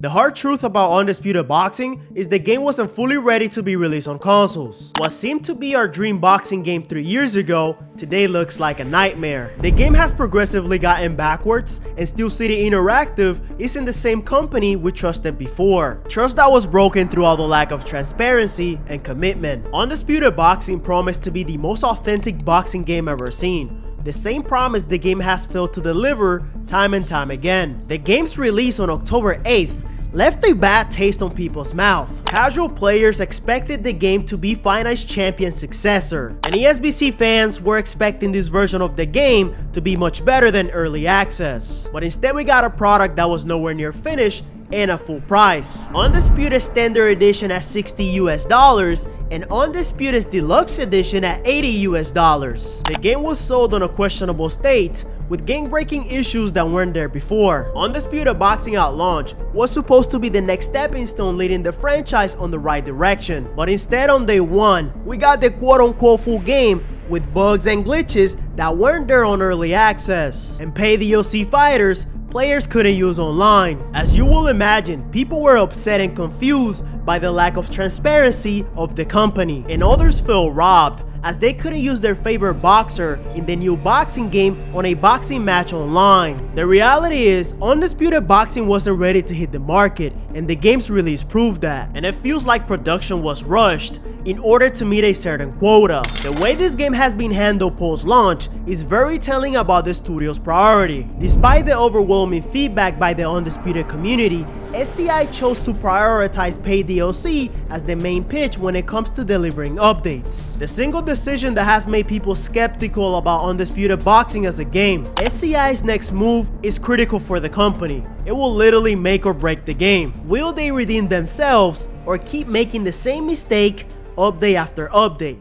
The hard truth about Undisputed Boxing is the game wasn't fully ready to be released on consoles. What seemed to be our dream boxing game 3 years ago, today looks like a nightmare. The game has progressively gotten backwards, and Steel City Interactive isn't the same company we trusted before. Trust that was broken throughout the lack of transparency and commitment. Undisputed Boxing promised to be the most authentic boxing game ever seen. The same promise the game has failed to deliver time and time again. The game's release on October 8th left a bad taste on people's mouth. Casual players expected the game to be Fight Night's Champion's successor, and ESBC fans were expecting this version of the game to be much better than early access. But instead we got a product that was nowhere near finished and a full price. Undisputed Standard Edition at $60 US and Undisputed Deluxe Edition at $80 US. The game was sold on a questionable state, with game-breaking issues that weren't there before. Undisputed Boxing at launch was supposed to be the next stepping stone leading the franchise on the right direction, but instead on day one, we got the quote-unquote full game with bugs and glitches that weren't there on early access, and paid DLC fighters players couldn't use online. As you will imagine, people were upset and confused by the lack of transparency of the company, and others felt robbed as they couldn't use their favorite boxer in the new boxing game on a boxing match online. The reality is, Undisputed Boxing wasn't ready to hit the market, and the game's release proved that, and it feels like production was rushed in order to meet a certain quota. The way this game has been handled post-launch is very telling about the studio's priority. Despite the overwhelming feedback by the Undisputed community, SCI chose to prioritize paid DLC as the main pitch when it comes to delivering updates. The single decision that has made people skeptical about Undisputed Boxing as a game. SCI's next move is critical for the company. It will literally make or break the game. Will they redeem themselves or keep making the same mistake update after update?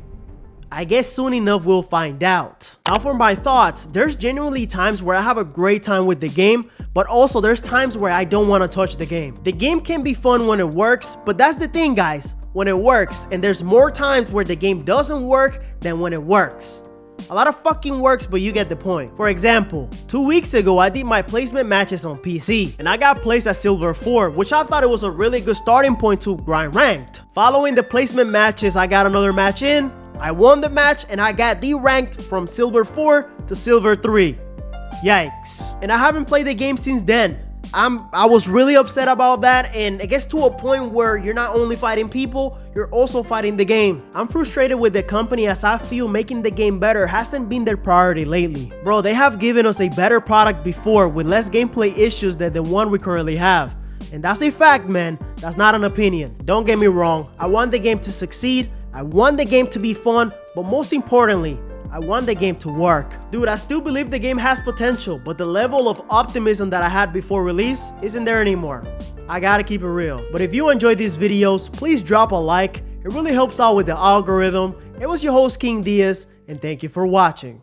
I guess soon enough we'll find out. Now for my thoughts, there's genuinely times where I have a great time with the game, but also there's times where I don't want to touch the game. The game can be fun when it works, but that's the thing guys, when it works, and there's more times where the game doesn't work than when it works. A lot of fucking works, but you get the point. For example, 2 weeks ago I did my placement matches on PC, and I got placed at Silver 4, which I thought it was a really good starting point to grind ranked. Following the placement matches, I got another match in, I won the match, and I got de-ranked from Silver 4 to Silver 3. Yikes. And I haven't played the game since then. I was really upset about that, and it gets to a point where you're not only fighting people, you're also fighting the game. I'm frustrated with the company as I feel making the game better hasn't been their priority lately. Bro, they have given us a better product before with less gameplay issues than the one we currently have. And that's a fact, man. That's not an opinion. Don't get me wrong. I want the game to succeed. I want the game to be fun, but most importantly, I want the game to work. Dude, I still believe the game has potential, but the level of optimism that I had before release isn't there anymore. I gotta keep it real. But if you enjoyed these videos, please drop a like. It really helps out with the algorithm. It was your host, King Diaz, and thank you for watching.